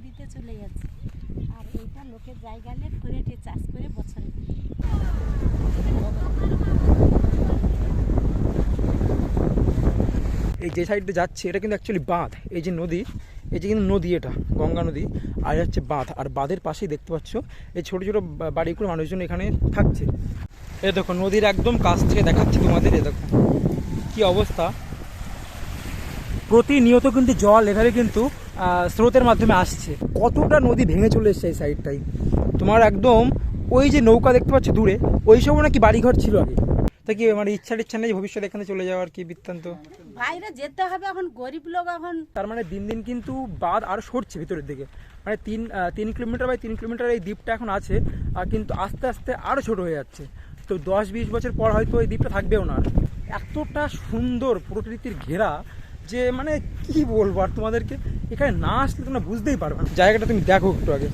নদীতে চলে যাচ্ছে। আর এইটা লোকের জায়গা নিয়ে ফেরেটে চাষ করে বছরে। এই যে সাইডে যাচ্ছে এটা কিন্তু অ্যাকচুয়ালি বাঁধ। এই যে নদী, এই যে কিন্তু নদী, এটা গঙ্গা নদী, আর হচ্ছে বাঁধ। আর বাঁধের পাশেই দেখতে পাচ্ছ এই ছোটো ছোটো বাড়ি করে মানুষজন এখানে থাকছে। এ দেখো নদীর একদম কাছ থেকে দেখাচ্ছি তোমাদের। এ দেখো কী অবস্থা, প্রতিনিয়ত কিন্তু জল এভাবে কিন্তু স্রোতের মাধ্যমে আসছে। কতটা নদী ভেঙে চলে এসছে এই সাইডটাই। তোমার একদম ওই যে নৌকা দেখতে পাচ্ছ দূরে, ওই সময় নাকি বাড়িঘর ছিল আগে। তা কি মানে ইচ্ছা নেই ভবিষ্যতে এখানে চলে যাওয়ার কি বৃত্তান্ত? বাইরে যেতে হবে এখন, গরিব লোক এখন। তার মানে দিন দিন কিন্তু বাঁধ আরও সরছে ভিতরের দিকে। মানে 3 কিলোমিটার বাই 3 কিলোমিটার এই দ্বীপটা এখন আছে, আর কিন্তু আস্তে আস্তে আরও ছোটো হয়ে যাচ্ছে। তো 10-20 বছর পর হয়তো এই দ্বীপটা থাকবেও না। এতটা সুন্দর প্রকৃতির ঘেরা যে মানে কি বলবো আর তোমাদেরকে, এখানে না আসলে তোমরা বুঝতেই পারবে না। জায়গাটা তুমি দেখো একটু আগে,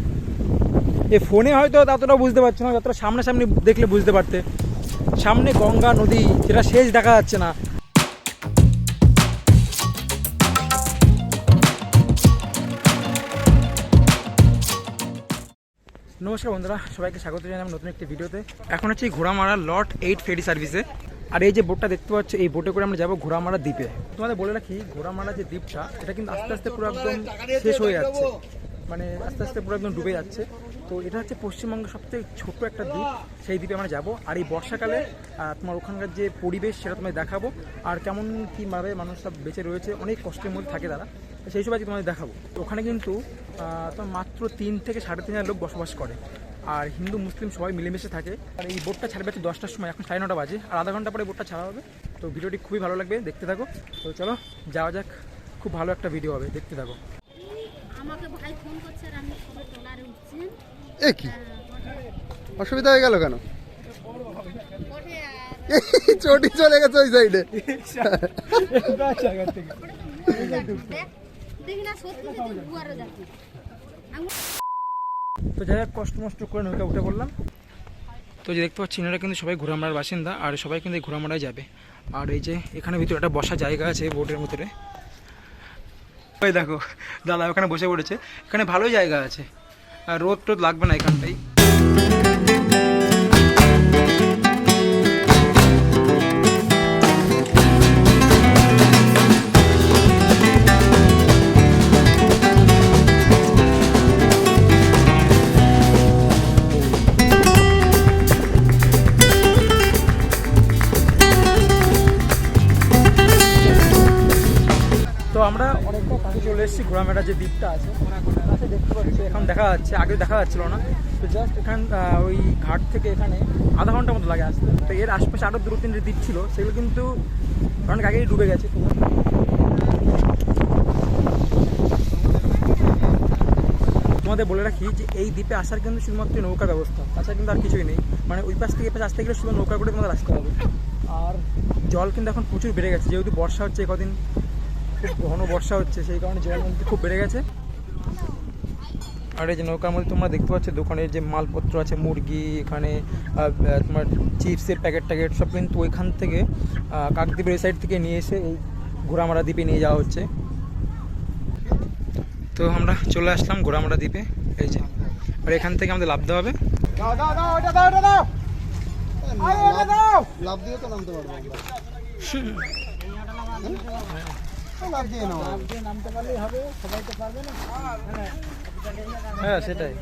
এই ফোনে হয়তো ততটা বুঝতে পারছো না, যতটা সামনাসামনি দেখলে বুঝতে পারতে। সামনে গঙ্গা নদী, যেটা শেষ দেখা যাচ্ছে না। নমস্কার বন্ধুরা, সবাইকে স্বাগত জানাই নতুন একটি ভিডিওতে। এখন হচ্ছে এই ঘোড়ামারা লট 8 ফেরি সার্ভিসে। আর এই যে বোটটা দেখতে পাচ্ছ, এই বোটে করে আমরা যাবো ঘোড়ামারা দ্বীপে। তোমাদের বলে রাখি, ঘোড়ামারা যে দ্বীপটা, এটা কিন্তু আস্তে আস্তে পুরো একদম শেষ হয়ে যাচ্ছে, মানে আস্তে আস্তে পুরো একদম ডুবে যাচ্ছে। তো এটা হচ্ছে পশ্চিমবঙ্গের সবথেকে ছোট্ট একটা দ্বীপ, সেই দ্বীপে আমরা যাবো। আর এই বর্ষাকালে তোমার ওখানকার যে পরিবেশ সেটা তোমায় দেখাবো, আর কেমন কীভাবে মানুষ সব বেঁচে রয়েছে, অনেক কষ্টের মধ্যে থাকে তারা, সেই সব আজকে তোমাদের দেখাবো। ওখানে কিন্তু তোমার মাত্র 3 থেকে 3.5 লোক বসবাস করে, আর হিন্দু মুসলিম সবাই মিলেমিশে থাকে। আর এই বোটটা ছাড়বে হচ্ছে 10টার সময়, এখন 9:30 বাজে, আর আধা ঘন্টা পরে বোটটা ছাড়া হবে। তো ভিডিওটি খুবই ভালো লাগবে, দেখতে থাকো। তো চলো যাওয়া যাক, খুব ভালো একটা ভিডিও হবে, দেখতে থাকো। আমাকে ভাই ফোন করছে আর আমি সবে ট্রলারে উঠছি। এ কি অসুবিধা হয়ে গেল কেন? চটি চলে গেছে ওই সাইডে। দেখি না সত্যি বুয়ারে যাচ্ছে। তো যাই হোক, কষ্ট মষ্ট করে নৌকা উঠে পড়লাম। তো যে দেখতে পাচ্ছি এনারা কিন্তু সবাই ঘোড়ামারার বাসিন্দা, আর সবাই কিন্তু এই ঘোড়ামারায় যাবে। আর এই যে এখানে ভিতরে একটা বসার জায়গা আছে বোটের ভিতরে, ওই দেখো দাদা ওখানে বসে পড়েছে। এখানে ভালোই জায়গা আছে, আর রোদ টোদ লাগবে না এখানটাই। তো আমরা অনেকটা কাছে চলে এসেছি। ঘোড়ামারা যে দ্বীপটা আছে কাছে দেখতে পাচ্ছি, এখন দেখা যাচ্ছে, আগে দেখা যাচ্ছিল না। তো জাস্ট এখান ওই ঘাট থেকে এখানে আধা ঘন্টার মতো লাগে আসতে। তো এর আশপাশে আরও 2-3 দ্বীপ ছিল, সেগুলো কিন্তু অনেক আগেই ডুবে গেছে। তোমাদের বলে রাখি যে এই দ্বীপে আসার কিন্তু শুধুমাত্র নৌকার ব্যবস্থা, তাছাড়া কিন্তু আর কিছুই নেই। মানে ওই পাশ থেকে আসতে গেলে শুধু নৌকা করে তোমাদের আসতে হবে। আর জল কিন্তু এখন প্রচুর বেড়ে গেছে, যেহেতু বর্ষা হচ্ছে, কদিন খুব ঘন বর্ষা হচ্ছে, সেই কারণে জল কিন্তু খুব বেড়ে গেছে। আর এই যে নৌকার মধ্যে তোমরা দেখতে পাচ্ছ দোকানের যে মালপত্র আছে, মুরগি, এখানে তোমার চিপসের প্যাকেট ট্যাকেট সব কিন্তু ওইখান থেকে কাকদ্বীপের এই সাইড থেকে নিয়ে এসে এই ঘোড়ামারা দ্বীপে নিয়ে যাওয়া হচ্ছে। তো আমরা চলে আসলাম ঘোড়ামারা দ্বীপে, এই যে। আর এখান থেকে আমাদের লাফতে হবে। লাভ দিয়ে তো নামতে পারবো নামতে পারলেই হবে, সবাই তো পারবে না। হ্যাঁ সেটাই।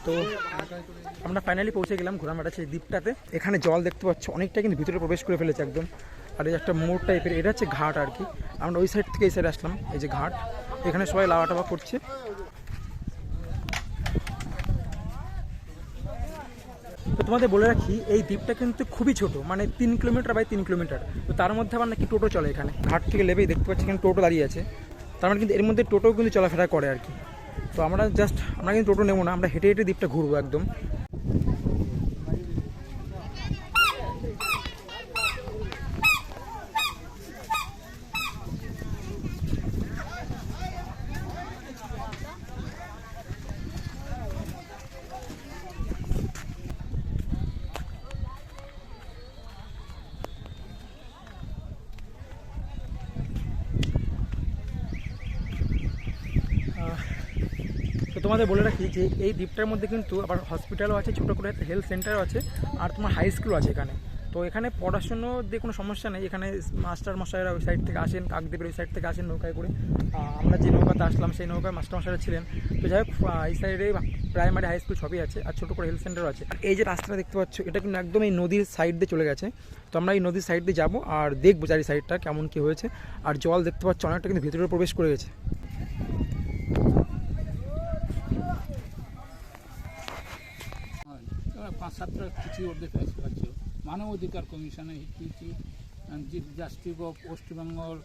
তো আমরা ফাইনালি পৌঁছে গেলাম ঘোড়ামারা সেই দ্বীপটাতে। এখানে জল দেখতে পাচ্ছ অনেকটা কিন্তু ভিতরে প্রবেশ করে ফেলেছে একদম। আর এই একটা মোড় টাইপের, এটা হচ্ছে ঘাট আর কি। আমরা ওই সাইড থেকে এই সাইডে আসলাম, এই যে ঘাট, এখানে সবাই লাওয়া টাওয়া করছে। তো তোমাদের বলে রাখি, এই দ্বীপটা কিন্তু খুবই ছোট, মানে 3 কিলোমিটার বাই 3 কিলোমিটার। তো তার মধ্যে আবার নাকি টোটো চলে এখানে, ঘাট থেকে লেবেই দেখতে পাচ্ছি এখানে টোটো দাঁড়িয়ে আছে। তার মানে কিন্তু এর মধ্যে টোটোও কিন্তু চলাফেরা করে আর কি। তো আমরা কিন্তু টোটো নেবো না, আমরা হেঁটে হেঁটে দ্বীপটা ঘুরবো একদম। তোমাদের বলে রাখি যে এই দ্বীপটার মধ্যে কিন্তু আবার হসপিটালও আছে, ছোটো করে একটা হেলথ সেন্টারও আছে, আর তোমার হাই স্কুলও আছে এখানে। তো এখানে পড়াশুনো দিয়ে কোনো সমস্যা নেই। এখানে মাস্টার মশাইরা ওই সাইড থেকে আসেন, কাকদ্বীপের ওই সাইড থেকে আসেন নৌকায় করে। আমরা যে নৌকাতে আসলাম সেই নৌকায় মাস্টার মশাইরা ছিলেন। তো যাই হোক, এই সাইডে প্রাইমারি হাই স্কুল সবই আছে, আর ছোটো করে হেলথ সেন্টারও আছে। আর এই যে রাস্তাটা দেখতে পাচ্ছ, এটা কিন্তু একদম এই নদীর সাইড দিয়ে চলে গেছে। তো আমরা এই নদীর সাইড দিয়ে যাবো আর দেখবো চারি সাইডটা কেমন কী হয়েছে। আর জল দেখতে পাচ্ছ অনেকটা কিন্তু ভেতরে প্রবেশ করে গেছে। পাঁচ সাতটা চিঠি ওদের কাছে আছে, মানব অধিকার কমিশনে চিঠি, chief justice of West Bengal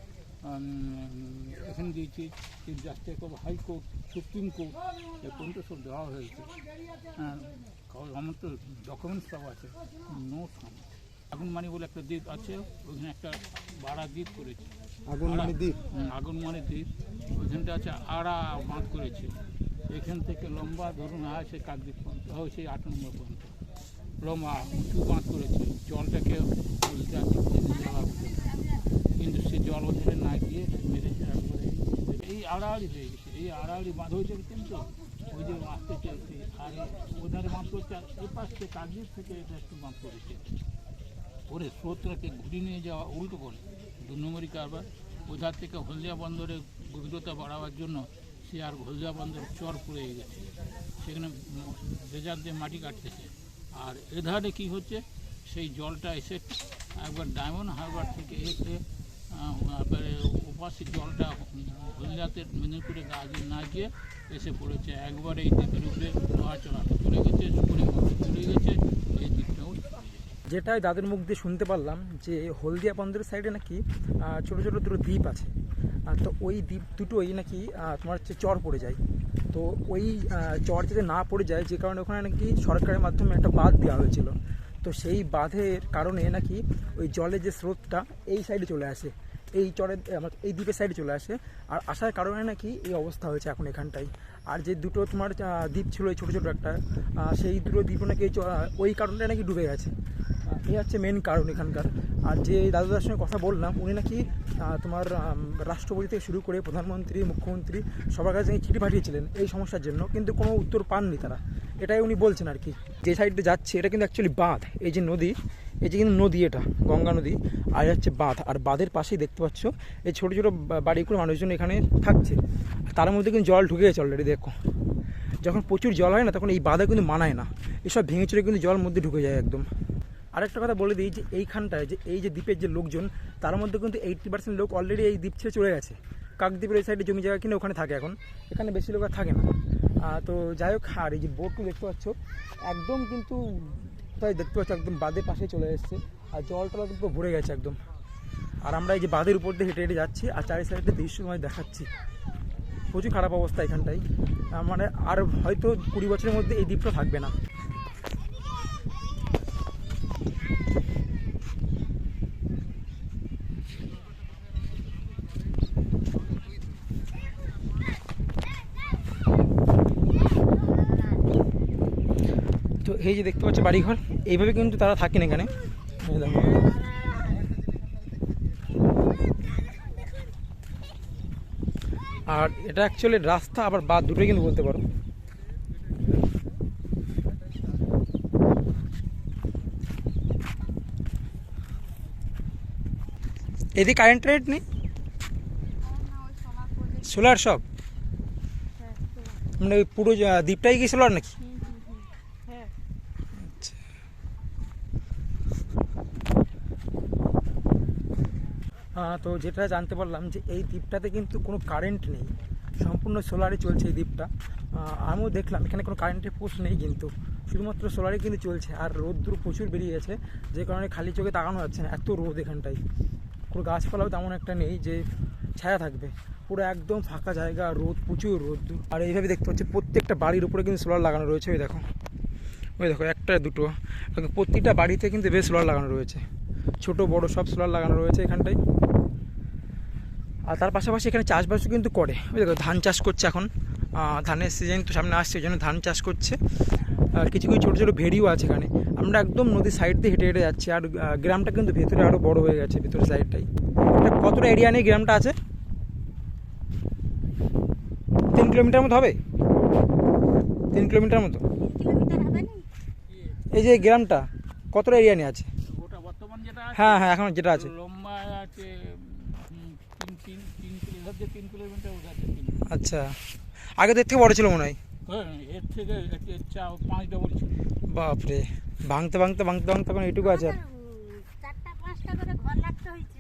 এখানে দিয়েছি, chief justice of high court, supreme court, এ পর্যন্ত সব দেওয়া হয়েছে। আমার তো ডকুমেন্টস সব আছে, নোট আগুনমানি বলে একটা দ্বীপ আছে, ওইখানে একটা বাড়া দ্বীপ করেছে, আগুনমানি দ্বীপ। আগুনমানি দ্বীপ, ওইখানটা আছে আড়া বাঁধ করেছে। এখান থেকে লম্বা ধরুন হয় সেই কাকদ্বীপ পর্যন্ত, হয় সেই 8 নম্বর পর্যন্ত লম্বা উঁচু বাঁধ করেছে, জলটাকে উল্টা কিন্তু সে জল ওখানে না গিয়ে মেরেছে একবারে। এই আড়াআড়ি হয়ে গেছে, এই আড়াআড়ি বাঁধ হয়েছে কিন্তু ওই যে আসতে চলছে, আর ওধারে বাঁধ করছে, আর এ পাশ থেকে কাকদ্বীপ থেকে এটা একটু বাঁধ করেছে ওরে স্রোতটাকে ঘুরিয়ে নিয়ে যাওয়া উল্টো করে 2 নম্বরই কারবার। ওধার থেকে হলদিয়া বন্দরে গভীরতা বাড়াবার জন্য সে আর হলদিয়া বন্দর চর পড়ে গেছে, সেখানে বেজার দিয়ে মাটি কাটতেছে। আর এধারে কি হচ্ছে, সেই জলটা এসে একবার ডায়মন্ড হারবার থেকে এসে ওপাশে জলটা হলদিয়াতে মেদিনীপুরে না গিয়ে এসে পড়েছে, একবার এই দ্বীপের উপরে নড়াচড়া চলে গেছে, চলে গেছে এই দ্বীপটাও। যেটাই দাদের মুখ দিয়ে শুনতে পারলাম যে হলদিয়া বন্দরের সাইডে নাকি ছোটো ছোটো দুটো দ্বীপ আছে, তো ওই দ্বীপ দুটোই নাকি তোমার হচ্ছে চর পড়ে যায়। তো ওই চর যাতে না পড়ে যায়, যে কারণে ওখানে নাকি সরকারের মাধ্যমে একটা বাঁধ দেওয়া হয়েছিল। তো সেই বাঁধের কারণে নাকি ওই জলের যে স্রোতটা এই সাইডে চলে আসে, এই চরের এই দ্বীপের সাইডে চলে আসে, আর আসার কারণে নাকি এই অবস্থা হয়েছে এখন এখানটায়। আর যে দুটো তোমার দ্বীপ ছিল ছোটো ছোটো একটা, সেই দুটো দ্বীপও নাকি ওই কারণটা নাকি ডুবে গেছে। এই হচ্ছে মেন কারণ এখানকার। আর যে দাদুদার সঙ্গে কথা বললাম, উনি নাকি তোমার রাষ্ট্রপতি থেকে শুরু করে প্রধানমন্ত্রী, মুখ্যমন্ত্রী সবার কাছে চিঠি পাঠিয়েছিলেন এই সমস্যার জন্য, কিন্তু কোনো উত্তর পাননি তারা, এটাই উনি বলছেন আর কি। যে সাইডে যাচ্ছে এটা কিন্তু অ্যাকচুয়ালি বাঁধ, এই যে নদী, এই যে কিন্তু নদী, এটা গঙ্গা নদী, আর হচ্ছে বাঁধ। আর বাঁধের পাশেই দেখতে পাচ্ছ এই ছোটো ছোটো বাড়িগুলো মানুষজন এখানে থাকছে, তার মধ্যে কিন্তু জল ঢুকে গেছে অলরেডি। দেখো, যখন প্রচুর জল হয় না, তখন এই বাঁধে কিন্তু মানায় না, এসব ভেঙে চুরে কিন্তু জল মধ্যে ঢুকে যায় একদম। আরেকটা কথা বলে দিই যে এইখানটায় যে এই যে দ্বীপের যে লোকজন, তার মধ্যে কিন্তু 80% লোক অলরেডি এই দ্বীপ ছেড়ে চলে গেছে, কাকদ্বীপের এই সাইডে জমি জায়গা কিনে ওখানে থাকে এখন, এখানে বেশি লোক আর থাকে না। তো যাই হোক, আর এই যে বোটগুলো দেখতে পাচ্ছ একদম কিন্তু তাই দেখতে পাচ্ছ একদম বাঁধের পাশে চলে এসছে, আর জলটা কিন্তু ভরে গেছে একদম। আর আমরা এই যে বাঁধের উপর দিয়ে হেঁটে হেঁটে যাচ্ছি, আর চারি সাইডে দৃশ্য তোমায় দেখাচ্ছি, প্রচুর খারাপ অবস্থা এখানটাই। মানে আর হয়তো 20 বছরের মধ্যে এই দ্বীপটা থাকবে না। তো এই যে দেখতে পাচ্ছ বাড়িঘর, এইভাবে কিন্তু তারা থাকেন এখানে। দেখো, আর এটা অ্যাকচুয়ালি রাস্তা আবার বাঁধ দুটোই কিন্তু বলতে পারো। এদিকে কারেন্ট রেট নেই, সোলার সব, মানে ওই পুরো দ্বীপটাই কি সোলার নাকি? তো যেটা জানতে পারলাম যে এই দ্বীপটাতে কিন্তু কোনো কারেন্ট নেই, সম্পূর্ণ সোলারে চলছে এই দ্বীপটা। আমিও দেখলাম এখানে কোনো কারেন্টের পোস্ট নেই, কিন্তু শুধুমাত্র সোলারে কিন্তু চলছে। আর রোদ্দুর প্রচুর বেরিয়ে গেছে, যে কারণে খালি চোখে তাকানো যাচ্ছে না, এত রোদ এখানটায়। কোনো গাছপালাও তেমন একটা নেই যে ছায়া থাকবে, পুরো একদম ফাঁকা জায়গা, রোদ, প্রচুর রোদ্দুর। আর এইভাবে দেখতে পাচ্ছি প্রত্যেকটা বাড়ির উপরে কিন্তু সোলার লাগানো রয়েছে। ওই দেখো একটা দুটো, প্রত্যেকটা বাড়িতে কিন্তু বেশ সোলার লাগানো রয়েছে, ছোট বড় সব সোলার লাগানো রয়েছে এখানটায়। আর তার পাশাপাশি এখানে চাষবাসও কিন্তু করে। ওই দেখো ধান চাষ করছে এখন, ধানের সিজন তো সামনে আসছে, ওই জন্য ধান চাষ করছে। আর কিছু কিছু ছোটো ছোটো ভেড়িও আছে এখানে। আমরা একদম নদীর সাইড দিয়ে হেঁটে হেঁটে যাচ্ছি, আর গ্রামটা কিন্তু ভেতরে আরও বড় হয়ে গেছে, ভেতরের সাইডটাই। এটা কতটা এরিয়া নিয়ে গ্রামটা আছে? 3 কিলোমিটার মতো হবে। 3 কিলোমিটার মতো। 3 কিলোমিটার হবে না? এই যে গ্রামটা কতটা এরিয়া নিয়ে আছে? ওটা বর্তমান যেটা আছে, হ্যাঁ হ্যাঁ, এখন যেটা আছে। লম্বা আছে 3 কিলোমিটার, ওটা 3 আচ্ছা, আগে তো এর থেকে বড় ছিল মনে হয়। হ্যাঁ, এর থেকে 5 ডবল ছিল। বাপরে, ভাঙতে ভাঙতে ভাঙতে ভাঙতে এখন এইটুকু আছে আর। 4টা 5টা করে ঘর লাগতে হয়েছে।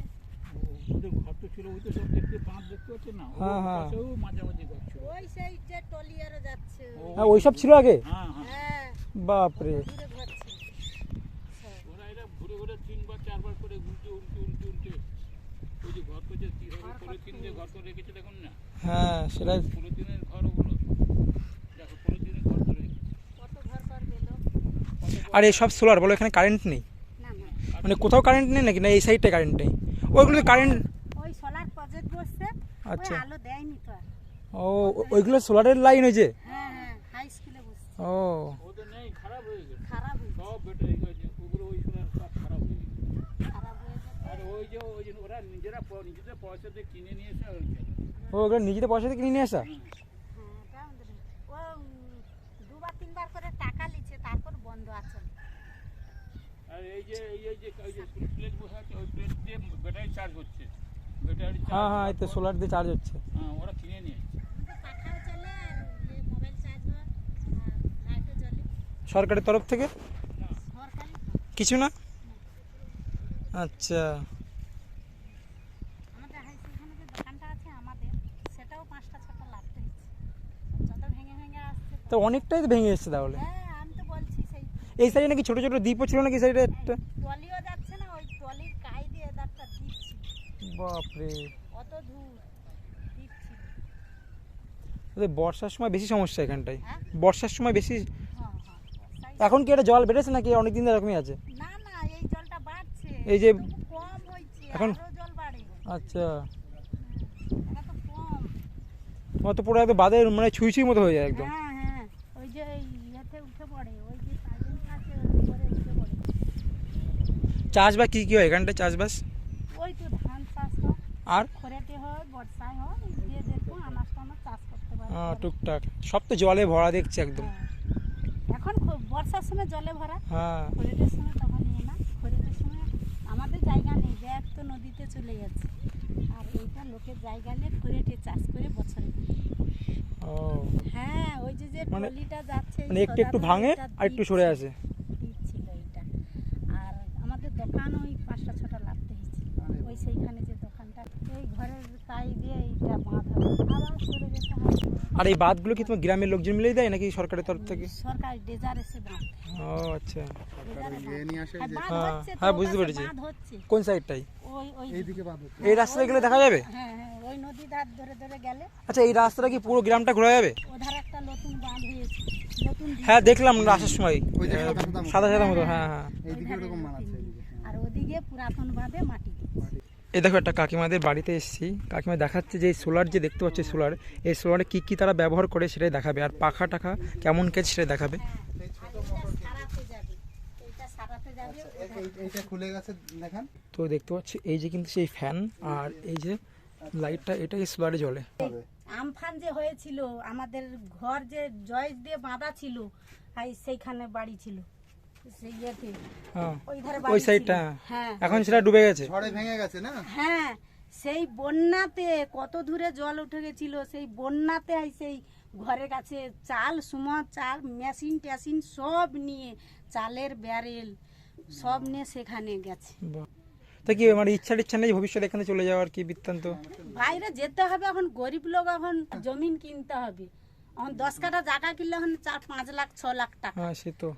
ওদের ঘর তো ছিল, ওই তো সব দেখতে বাঁধ দেখতে হচ্ছে না, ওর হ্যাঁ, হ্যাঁ। পাশেও মাঝামাঝি ঘর ছিল। ওই সেই যে টলিয়ারও যাচ্ছে। হ্যাঁ, ওইসব ছিল আগে। হ্যাঁ হ্যাঁ, হ্যাঁ, বাপরে, দূরে ঘর ছিল। ওরা এরা ঘুরে ঘুরে 3বার 4বার করে উল্টে উল্টে উল্টে উল্টে ওই যে ঘর করছে, কিভাবে পলিথিন দিয়ে ঘর করে রেখেছে দেখুন না, হ্যাঁ সেটাই। পলিথিনের ঘর ওগুলো, দেখো পলিথিনের ঘর করে রেখেছে। কত ঘর করবে লোক? আর এই সব সোলার বলো, এখানে কারেন্ট নেই? না না, মানে কোথাও কারেন্ট নেই নাকি? না এই সাইডটায় কারেন্ট নেই? ওইগুলো কারেন্ট। ওই সোলার প্রজেক্ট বসছে, আচ্ছা। ওই আলো দেয়নি তো আর। ওইগুলো সোলারের লাইন হয়েছে? হ্যাঁ হ্যাঁ, হাই স্কুলে বসছে। ও ওদের নেই, খারাপ হয়ে গেছে, খারাপ হয়েছে, সব ব্যাটারি গেছে, ওগুলো ওই সোলার সব খারাপ হয়ে গেছে। খারাপ হয়েছে। আর ওই যে ওরা নিজেদের পয়সা দিয়ে কিনে নিয়ে এসে হয়েছে। ওগুলো নিজেদের পয়সা থেকে কিনে নিয়ে আসা? হ্যাঁ, ওটা আমাদের ও 2বার 3বার করে টাকা নিচ্ছে, তারপর বন্ধ আছে। আর এই যে প্লেট বসে আছে, ওই প্লেট দিয়ে ব্যাটারি চার্জ হচ্ছে, ব্যাটারি হ্যাঁ হ্যাঁ, এই তো সোলার দিয়ে চার্জ হচ্ছে। হ্যাঁ, ওরা কিনে নিয়ে এসেছে। আমাদের পাখাও চলে, আর মোবাইল চার্জ হয়, আর লাইটও জ্বলে। সরকারের তরফ থেকে সরকারি কিছু না? আচ্ছা, আমাদের হাই স্কুলখানে যে দোকানটা আছে আমাদের, সেটাও 5টা 6টা লাগতে হচ্ছে, যত ভেঙে ভেঙে আসছে। তো অনেকটাই তো ভেঙে এসছে তাহলে। হ্যাঁ, আমি তো বলছি সেই এই সাইডে নাকি ছোট ছোট দ্বীপও ছিল নাকি সাইডে একটা? ট্রলিও যাচ্ছে না, ওই ট্রলির কাই দিয়ে একটা দ্বীপ ছিল, বাপরে, অত দূর দ্বীপ ছিল। ওদের বর্ষার সময় বেশি সমস্যা এখানটায়। হ্যাঁ? বর্ষার সময় বেশি। হ্যাঁ হ্যাঁ, বর্ষায়। এখন কি এটা জল বেড়েছে নাকি অনেকদিন এরকমই আছে? না না, এই জলটা বাড়ছে, এই যে তবু কম হয়েছে, এখন- আরো জল বাড়ে। আচ্ছা, এটা তো কম। তোমার তো পুরো একদম বাদে মানে ছুঁই ছুঁই মতো হয়ে যায় একদম। হ্যাঁ হ্যাঁ, ওই যে ইয়েতে উঠে পড়ে, ওই যে সাইলেন্ট আছে ওর উপরে উঠে পড়ে। চাষবাস কি কি হয় এখানটায় চাষবাস? ওই তো ধান চাষ হয়, আর খরাতে হয়, বর্ষায় হয়, যে যেরকম আনাজ টানাজ চাষ করতে পারে। টুকটাক সব তো জলে ভরা দেখছি একদম। হ্যাঁ। এখন খুব বর্ষার সময় জলে ভরা, হ্যাঁ, খরিদের সময় তখন নিয়ে না। খরিদের সময় আমাদের জায়গা নেই, ব্যাগ তো নদীতে চলে যাচ্ছে, আর এইটা লোকের জায়গা নিয়ে খরিটে চাষ করে বছরে। ও হ্যাঁ, ওই যে যে মানে- ট্রলিটা যাচ্ছে, এই মানে একটু একটু সোজা ভাঙে ট্রলিটা আর একটু দ্বীপ সরে ছিল, আসে। দ্বীপ ছিল এইটা। আর আমাদের দোকান ওই 5টা 6টা লাগতে হয়েছে, ওই সেইখানে যে দোকানটা, এই ঘরের কাই দিয়ে এইটা বাঁধ হবে, আবার সরে যেতে হবে। আর এই বাঁধগুলো কি তোমার গ্রামের লোকজন মিলেই দেয় নাকি সরকারের তরফ থেকে? সরকার ডেজার এসে বাঁধ, ও আচ্ছা, ডেজারে ইয়ে নিয়ে আসে বাঁধ। যে বাঁধ হ্যাঁ, হচ্ছে তো, হ্যাঁ, ওটা বুঝতে সে পেরেছি। বাঁধ হচ্ছে। কোন সাইডটাই? ওই এইদিকে বাঁধ হচ্ছে। এই রাস্তাটা গেলে দেখা যাবে? হ্যাঁ হ্যাঁ, ওই নদী ধার ধরে ধরে গেলে আচ্ছা, এই রাস্তাটা কি পুরো গ্রামটা ঘোরা যাবে? ওধার একটা নতুন বাঁধ হয়েছে, নতুন দ্বীপ। হ্যাঁ, দেখলাম আসার সময় ওই যে সাদা সাদা মতো। সাদা সাদা মতো। হ্যাঁ হ্যাঁ, এইদিকে ওরকম মানাচ্ছে এইদিকে। আর ওদিকে পুরাতন বাঁধে মাটি দিচ্ছে। এই দেখো একটা কাকিমাদের বাড়িতে এসেছি। কাকিমা দেখাচ্ছে যে এই সোলার যে দেখতে পাচ্ছি সোলার, এই সোলারে কি কি তারা ব্যবহার করে সেটাই দেখাবে, আর পাখা টাখা কেমন কেজ সেটাই দেখাবে। আর এইটা সারাতে যাবে, এইটা সারাতে যাবে। এইটা খুলে গেছে দেখান। তো দেখতে পাচ্ছি এই যে কিন্তু সেই ফ্যান আর এই যে লাইটটা, এটা এই সোলারে জ্বলে। আমফান যে হয়েছিল, আমাদের ঘর যে জয়েস দিয়ে বাঁধা ছিল, আর সেইখানে বাড়ি ছিল, সেই ইয়েতে হ্যাঁ, ওই ধারে ওই বাড়ি সাইডটা। ছিল। হ্যাঁ এখন সেটা ডুবে গেছে। ঝড়ে ভেঙে গেছে না? হ্যাঁ, সেই বন্যাতে কত দূরে জল উঠে গেছিল, সেই বন্যাতে সেই ঘরের কাছে চাল সুমা চাল মেশিন টেশিন সব নিয়ে, চালের ব্যারেল সব নিয়ে সেখানে গেছে। বাহ। তা কি মানে ইচ্ছা টিচ্ছা নেই ভবিষ্যতে এখানে চলে যাওয়ার কি বৃত্তান্ত? বাইরে যেতে হবে, এখন গরিব লোক, এখন জমিন কিনতে হবে, এখন 10 কাঠা জায়গা কিনলে এখন 4-5 লাখ 6 লাখ টাকা, হ্যাঁ সে তো।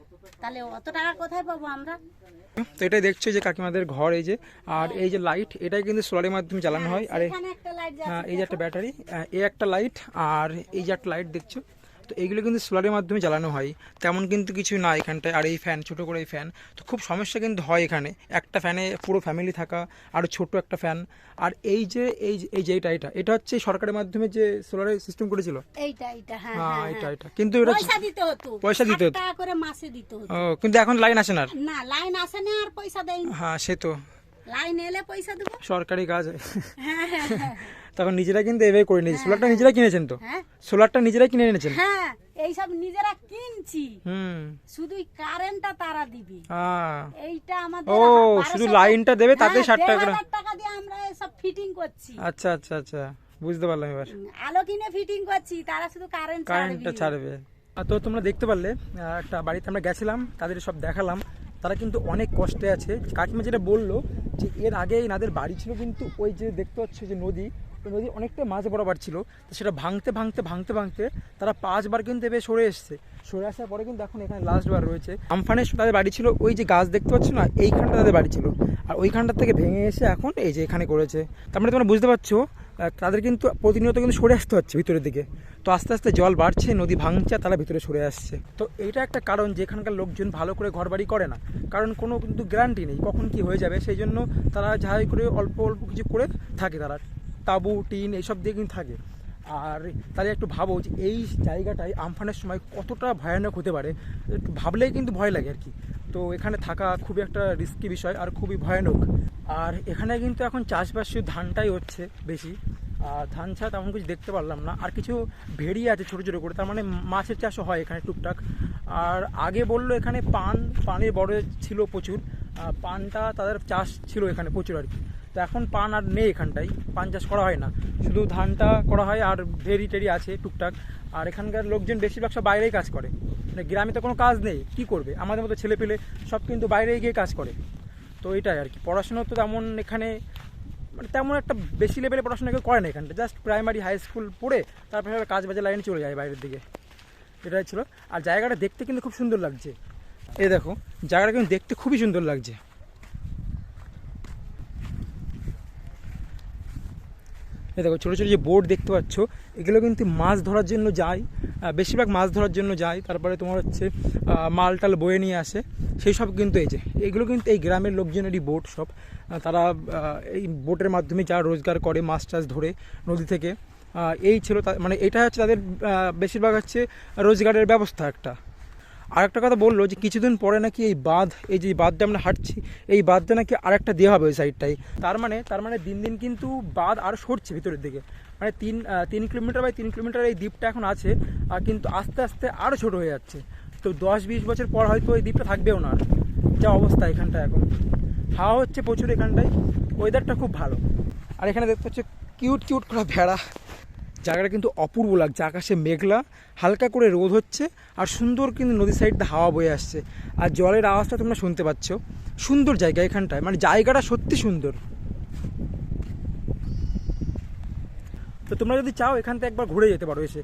তাহলে অত টাকা কোথায় পাবো আমরা? তো এটাই দেখছো যে কাকিমাদের ঘর, এই যে আর এই যে লাইট, এটাই কিন্তু সোলারের মাধ্যমে জ্বালানো হয়। আর এখানে একটা লাইট হ্যাঁ, যাচ্ছে, এই যে একটা ব্যাটারি, এই একটা লাইট, আর এই যে একটা লাইট দেখছো, তো এইগুলো কিন্তু সোলারের মাধ্যমে জ্বালানো হয়। তেমন কিন্তু কিছু না এখানটায়। আর এই ফ্যান, ছোটো করে এই ফ্যান, তো খুব সমস্যা কিন্তু হয় এখানে, একটা ফ্যানে পুরো ফ্যামিলি থাকা, আর ছোট একটা ফ্যান। আর এই যে এটা হচ্ছে সরকারের মাধ্যমে যে সোলারের সিস্টেম করেছিল। এইটা হ্যাঁ হ্যাঁ, হ্যাঁ, এটা হ্যাঁ। এটা কিন্তু এটা পয়সা দিতে হতো, পয়সা দিতে 60 হতো। টাকা করে মাসে দিতে হতো। ও, কিন্তু এখন লাইন আসে না আর। না, লাইন আসে না, আর পয়সা দেয়নি। হ্যাঁ সে তো, লাইন এলে পয়সা দেবো। সরকারি কাজ। হ্যাঁ হ্যাঁ হ্যাঁ, তখন নিজেরা কিন্তু এভাবে করে নিয়েছে। সোলারটা নিজেরা কিনেছেন তো? হ্যাঁ সোলারটা নিজেরাই কিনে এনেছেন? হ্যাঁ, এইসব নিজেরা কিনছি, হুম। শুধু কারেন্টটা তারা দিবে, এইটা আমাদের ও, শুধু লাইনটা দেবে, তাতে 60 টাকা করে। 1,500 টাকা দিয়ে আমরা সব ফিটিং করছি। আচ্ছা আচ্ছা আচ্ছা, বুঝতে পারলাম এবার। আলো কিনে ফিটিং করছি, তারা শুধু কারেন্টটা ছাড়বে। তো তোমরা দেখতে পারলে একটা বাড়িতে আমরা গেছিলাম, তাদের সব দেখালাম। তারা কিন্তু অনেক কষ্টে আছে। কাকিমা যেটা বললো যে এর আগে এনাদের বাড়ি ছিল কিন্তু ওই যে দেখতে পাচ্ছ যে নদী, ওই নদী অনেকটা মাঝ বরাবর ছিল, তো সেটা ভাঙতে ভাঙতে ভাঙতে ভাঙতে তারা 5 বার কিন্তু এবার সরে এসছে। সরে আসার পরে কিন্তু এখন এখানে লাস্ট বার রয়েছে। আমফানে তাদের বাড়ি ছিল, ওই যে গাছ দেখতে পাচ্ছ না, এইখানটা তাদের বাড়ি ছিল, আর ওইখানটার থেকে ভেঙে এসে এখন এই যে এখানে করেছে। তার মানে তোমরা বুঝতে পারছো তাদের কিন্তু প্রতিনিয়ত কিন্তু সরে আসতে হচ্ছে ভিতরের দিকে। তো আস্তে আস্তে জল বাড়ছে, নদী ভাঙছে, তারা ভিতরে সরে আসছে। তো এইটা একটা কারণ যে এখানকার লোকজন ভালো করে ঘরবাড়ি করে না, কারণ কোনো কিন্তু গ্যারান্টি নেই কখন কি হয়ে যাবে। সেই জন্য তারা যাই করে অল্প অল্প কিছু করে থাকে, তারা তাঁবু টিন এইসব দিয়ে কিন্তু থাকে। আর তাহলে একটু ভাবো যে এই জায়গাটায় আমফানের সময় কতটা ভয়ানক হতে পারে, একটু ভাবলেই কিন্তু ভয় লাগে আর কি। তো এখানে থাকা খুবই একটা রিস্কি বিষয় আর খুবই ভয়ানক। আর এখানে কিন্তু এখন চাষবাস শুধু ধানটাই হচ্ছে বেশি, আর ধান ছাড়া তেমন কিছু দেখতে পারলাম না। আর কিছু ভেড়ি আছে ছোটো ছোটো করে, তার মানে মাছের চাষও হয় এখানে টুকটাক। আর আগে বললো এখানে পানের বড় ছিল প্রচুর, পানটা তাদের চাষ ছিল এখানে প্রচুর আর কি। তো এখন পান আর নেই এখানটায়, পান চাষ করা হয় না, শুধু ধানটা করা হয় আর ভেড়ি টেড়ি আছে টুকটাক। আর এখানকার লোকজন বেশিরভাগ সব বাইরেই কাজ করে, মানে গ্রামে তো কোনো কাজ নেই, কি করবে, আমাদের মতো ছেলে পেলে সব কিন্তু বাইরে গিয়ে কাজ করে। তো এইটাই আর কি। পড়াশোনা তো তেমন এখানে মানে তেমন একটা বেশি লেভেলে পড়াশোনা কেউ করে না এখানটা, জাস্ট প্রাইমারি হাই স্কুল পড়ে তারপরে কাজ বাজে লাইনে চলে যায় বাইরের দিকে, এটাই ছিল। আর জায়গাটা দেখতে কিন্তু খুব সুন্দর লাগছে, এই দেখো জায়গাটা কিন্তু দেখতে খুবই সুন্দর লাগছে। এই দেখো ছোটো ছোটো যে বোট দেখতে পাচ্ছ, এগুলো কিন্তু মাছ ধরার জন্য যায়, বেশিরভাগ মাছ ধরার জন্য যায়। তারপরে তোমার হচ্ছে মাল টাল বয়ে নিয়ে আসে, সেই সব কিন্তু এই যে এইগুলো কিন্তু এই গ্রামের লোকজনেরই বোট সব। তারা এই বোটের মাধ্যমে যা রোজগার করে মাছ টাছ ধরে নদী থেকে, এই ছিল মানে এটা হচ্ছে তাদের বেশিরভাগ হচ্ছে রোজগারের ব্যবস্থা একটা। আর একটা কথা বললো যে কিছুদিন পরে নাকি এই বাঁধ, এই যে বাঁধটা আমরা হাঁটছি, এই বাঁধটা নাকি আরেকটা দেওয়া হবে ওই সাইডটাই। তার মানে দিন দিন কিন্তু বাঁধ আরও সরছে ভিতরের দিকে, মানে 3 কিলোমিটার বাই 3 কিলোমিটার এই দ্বীপটা এখন আছে, আর কিন্তু আস্তে আস্তে আরও ছোটো হয়ে যাচ্ছে। তো 10-20 বছর পর হয়তো এই দ্বীপটা থাকবেও না, যা অবস্থা এখানটা এখন। হাওয়া হচ্ছে প্রচুর এখানটায়, ওয়েদারটা খুব ভালো। আর এখানে দেখতে হচ্ছে কিউট কিউট করা ভেড়া। জায়গাটা কিন্তু অপূর্ব লাগছে, আকাশে মেঘলা, হালকা করে রোদ হচ্ছে, আর সুন্দর কিন্তু নদীর সাইড দিয়ে হাওয়া বয়ে আসছে, আর জলের আওয়াজটা তোমরা শুনতে পাচ্ছ। সুন্দর জায়গা এখানটায়, মানে জায়গাটা সত্যি সুন্দর। তো তোমরা যদি চাও এখান থেকে একবার ঘুরে যেতে পারো এসে,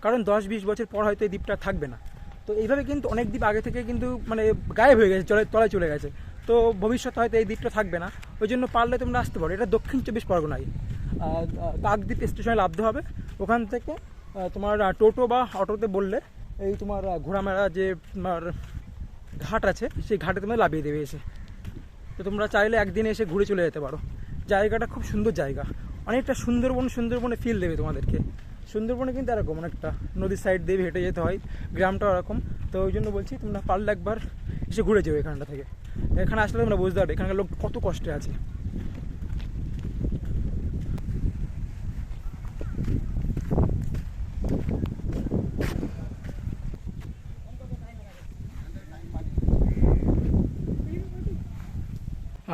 কারণ 10-20 বছর পর হয়তো এই দ্বীপটা থাকবে না। তো এইভাবে কিন্তু অনেক দ্বীপ আগে থেকে কিন্তু মানে গায়েব হয়ে গেছে, জলের তলায় চলে গেছে। তো ভবিষ্যতে হয়তো এই দ্বীপটা থাকবে না, ওই জন্য পারলে তোমরা আসতে পারো। এটা দক্ষিণ 24 পরগনায় কাকদ্বীপ স্টেশনে নামতে হবে, ওখান থেকে তোমার টোটো বা অটোতে বললে এই তোমার ঘোড়ামেলা যে তোমার ঘাট আছে সেই ঘাটে তোমার নামিয়ে দেবে এসে। তো তোমরা চাইলে একদিনে এসে ঘুরে চলে যেতে পারো। জায়গাটা খুব সুন্দর জায়গা, অনেকটা সুন্দরবনে ফিল দেবে তোমাদেরকে। সুন্দরবনে কিন্তু এরকম অনেকটা নদীর সাইড দিয়ে হেঁটে যেতে হয়, গ্রামটা ওরকম। তো ওই জন্য বলছি তোমরা পারলে একবার এসে ঘুরে যাবে এখানটা থেকে। এখানে আসলে তোমরা বুঝতে পারবে এখানকার লোক কত কষ্টে আছে।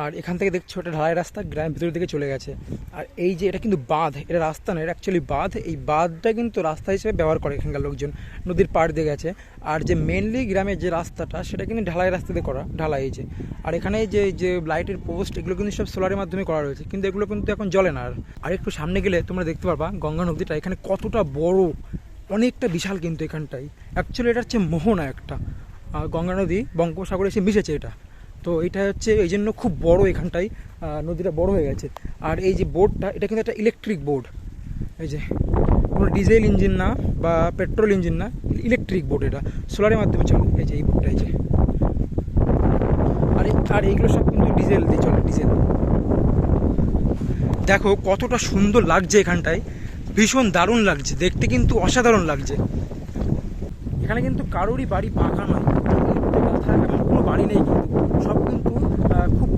আর এখান থেকে দেখছো একটা ঢালাই রাস্তা গ্রামের ভিতরের দিকে চলে গেছে। আর এই যে এটা কিন্তু বাঁধ, এটা রাস্তা না, এটা অ্যাকচুয়ালি বাঁধ। এই বাঁধটা কিন্তু রাস্তা হিসেবে ব্যবহার করে এখানকার লোকজন, নদীর পাড় দিয়ে গেছে। আর যে মেনলি গ্রামের যে রাস্তাটা সেটা কিন্তু ঢালাই রাস্তা দিয়ে করা, ঢালাই এই যে। আর এখানে যে লাইটের পোস্ট এগুলো কিন্তু সব সোলারের মাধ্যমে করা রয়েছে, কিন্তু এগুলো কিন্তু এখন জ্বলে না। আর একটু সামনে গেলে তোমরা দেখতে পারবা গঙ্গা নদীটা এখানে কতটা বড়, অনেকটা বিশাল কিন্তু এখানটাই। অ্যাকচুয়ালি এটা হচ্ছে মোহনা একটা, গঙ্গা নদী বঙ্গোপসাগরে এসে মিশেছে এটা। তো এটা হচ্ছে এই জন্য খুব বড় এখানটাই, নদীটা বড় হয়ে গেছে। আর এই যে বোটটা এটা কিন্তু একটা ইলেকট্রিক বোট, এই যে কোনো ডিজেল ইঞ্জিন না বা পেট্রোল ইঞ্জিন না, ইলেকট্রিক বোট, এটা সোলারের মাধ্যমে চলে। এই যে এই বোটটা, এই যে আর এইগুলো সব কিন্তু ডিজেল দিয়ে চলে, ডিজেল। দেখো কতটা সুন্দর লাগছে এখানটায়, ভীষণ দারুণ লাগছে দেখতে, কিন্তু অসাধারণ লাগছে। এখানে কিন্তু কারোরই বাড়ি পাকা নয়, থাকে এমন কোনো বাড়ি নেই কিন্তু, সব কিন্তু খুব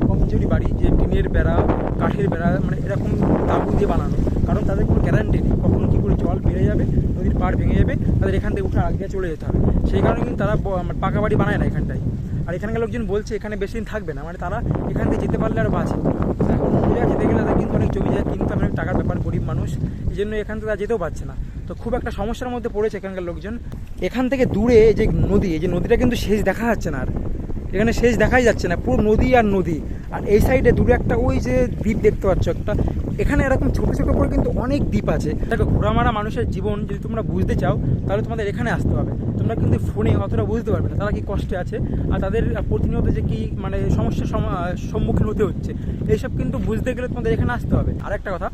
কমজোরি বাড়ি, যে টিনের বেড়া, কাঠের বেড়া, মানে এরকম তাঁবু দিয়ে বানানো। কারণ তাদের কোনো গ্যারান্টি নেই কখন কী করে জল বেড়ে যাবে, নদীর পাড় ভেঙে যাবে, তাদের এখান থেকে উঠে আগে চলে যেতে হবে। সেই কারণে কিন্তু তারা পাকা বাড়ি বানায় না এখানটায়। আর এখানকার লোকজন বলছে এখানে বেশি দিন থাকবে না, মানে তারা এখান থেকে যেতে পারলে আরও বাঁচে। এখন অন্য জায়গায় যেতে গেলে তাদের কিন্তু অনেক জমি জায়গা কিনতে অনেক টাকার ব্যাপার, গরিব মানুষ, এই জন্য এখান থেকে তারা যেতেও পারছে না। তো খুব একটা সমস্যার মধ্যে পড়েছে এখানকার লোকজন। এখান থেকে দূরে যে নদী, এই যে নদীটা কিন্তু শেষ দেখা যাচ্ছে না, আর এখানে শেষ দেখাই যাচ্ছে না, পুরো নদী আর নদী। আর এই সাইডে দূরে একটা ওই যে দ্বীপ দেখতে পাচ্ছ একটা, এখানে এরকম ছোটো ছোটো করে কিন্তু অনেক দ্বীপ আছে। দেখো ঘোড়ামারা মানুষের জীবন যদি তোমরা বুঝতে চাও তাহলে তোমাদের এখানে আসতে হবে। তোমরা কিন্তু ফোনে অতটা বুঝতে পারবে না তারা কি কষ্টে আছে আর তাদের প্রতিনিয়ত যে কি মানে সমস্যার সম্মুখীন হতে হচ্ছে, এইসব কিন্তু বুঝতে গেলে তোমাদের এখানে আসতে হবে। আর একটা কথা,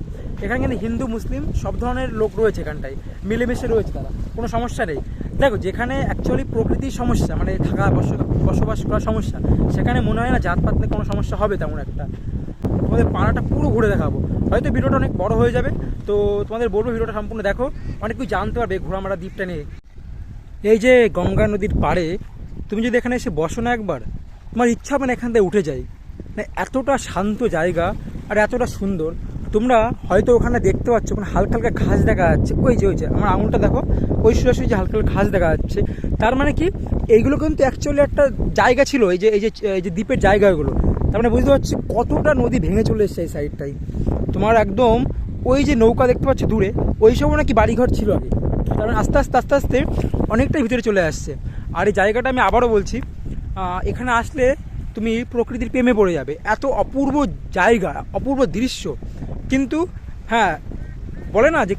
এখানে কিন্তু হিন্দু মুসলিম সব ধরনের লোক রয়েছে এখানটায়, মিলেমিশে রয়েছে, তারা কোনো সমস্যা নেই। দেখো যেখানে অ্যাকচুয়ালি প্রকৃতির সমস্যা, মানে থাকা বসবাস করার সমস্যা, সেখানে মনে হয় না জাতপাত নিয়ে কোনো সমস্যা হবে তেমন একটা। তোমাদের পাড়াটা পুরো ঘুরে দেখাবো, হয়তো ভিডিওটা অনেক বড় হয়ে যাবে, তো তোমাদের বলবো ভিডিওটা সম্পূর্ণ দেখো, অনেক কিছু জানতে পারবে ঘোড়ামারা দ্বীপটা নিয়ে। এই যে গঙ্গা নদীর পাড়ে তুমি যদি এখানে এসে বসো না একবার, তোমার ইচ্ছা হবে না এখান থেকে উঠে যাই। মানে এতটা শান্ত জায়গা আর এতটা সুন্দর। তোমরা হয়তো ওখানে দেখতে পাচ্ছ ওখানে হালকা হালকা ঘাস দেখা যাচ্ছে, ওই যে আমার আঙুলটা দেখো, ওই সরাসরি যে হালকা হালকা ঘাস দেখা যাচ্ছে, তার মানে কি এইগুলো কিন্তু অ্যাকচুয়ালি একটা জায়গা ছিল, এই যে দ্বীপের জায়গাগুলো। তার মানে বুঝতে পারছি কতটা নদী ভেঙে চলে এসছে এই সাইডটাই। তোমার একদম ওই যে নৌকা দেখতে পাচ্ছ দূরে, ওই সময় নাকি বাড়িঘর ছিল আগে, কারণ আস্তে আস্তে আস্তে আস্তে অনেকটাই ভিতরে চলে আসছে। আর এই জায়গাটা আমি আবারও বলছি, এখানে আসলে তুমি প্রকৃতির প্রেমে পড়ে যাবে, এত অপূর্ব জায়গা, অপূর্ব দৃশ্য। কিন্তু হ্যাঁ, বলে না যে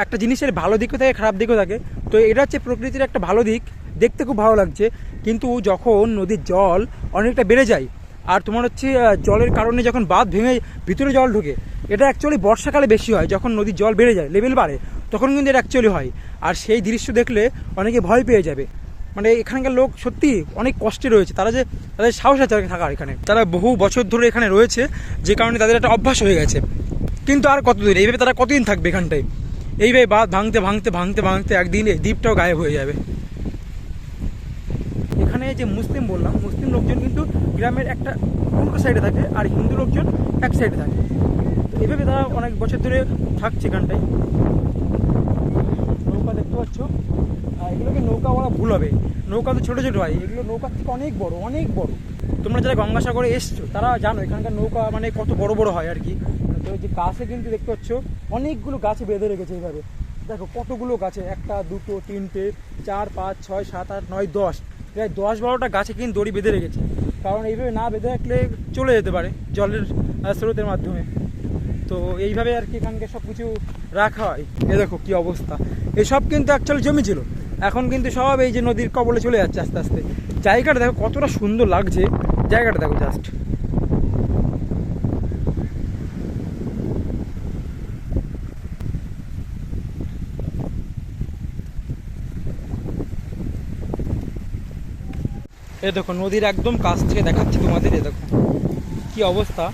একটা জিনিসের ভালো দিকও থাকে খারাপ দিকও থাকে, তো এটা হচ্ছে প্রকৃতির একটা ভালো দিক, দেখতে খুব ভালো লাগছে। কিন্তু যখন নদীর জল অনেকটা বেড়ে যায় আর তোমার হচ্ছে জলের কারণে যখন বাঁধ ভেঙে ভিতরে জল ঢোকে, এটা অ্যাকচুয়ালি বর্ষাকালে বেশি হয়, যখন নদীর জল বেড়ে যায়, লেভেল বাড়ে, তখন কিন্তু এটা অ্যাকচুয়ালি হয়। আর সেই দৃশ্য দেখলে অনেকে ভয় পেয়ে যাবে। মানে এখানকার লোক সত্যি অনেক কষ্টে রয়েছে, তাদের সাহস আছে থাকার এখানে, তারা বহু বছর ধরে এখানে রয়েছে, যে কারণে তাদের একটা অভ্যাস হয়ে গেছে। কিন্তু আর কতদিন এইভাবে তারা কতদিন থাকবে এখানটায়? এইভাবে বাঁধ ভাঙতে ভাঙতে ভাঙতে ভাঙতে একদিন এই দ্বীপটাও গায়েব হয়ে যাবে। এখানে যে মুসলিম বললাম, মুসলিম লোকজন কিন্তু গ্রামের একটা উল্টো সাইডে থাকে আর হিন্দু লোকজন এক সাইডে থাকে। তো এইভাবে তারা অনেক বছর ধরে থাকছে এখানটায়। নৌকা দেখতে পাচ্ছ, এগুলোকে নৌকা বলা ভুল হবে, নৌকা তো ছোটো ছোটো হয়, এগুলো নৌকার থেকে অনেক বড় অনেক বড়। তোমরা যারা গঙ্গাসাগরে এসছো তারা জানো এখানকার নৌকা মানে কত বড় বড় হয় আর কি। তো যে গাছে কিন্তু দেখতে পাচ্ছ অনেকগুলো গাছে বেঁধে রেখেছে এইভাবে, দেখো কতগুলো গাছে, 1 2 3 4 5 6 7 8 9 10, প্রায় 10-12টা গাছে কিন্তু দড়ি বেঁধে রেখেছে। কারণ এইভাবে না বেঁধে রাখলে চলে যেতে পারে জলের স্রোতের মাধ্যমে। তো এইভাবে আর কি এখানকে সব কিছু রাখা হয়। এ দেখো কি অবস্থা, এসব কিন্তু অ্যাকচুয়ালি জমি ছিল, এখন কিন্তু সব এই যে নদীর কবলে চলে যাচ্ছে আস্তে আস্তে। জায়গাটা দেখো কতটা সুন্দর লাগছে, জায়গাটা দেখো জাস্ট। এ দেখো নদীর একদম কাছ থেকে দেখাচ্ছি তোমাদের, এ দেখো কি অবস্থা।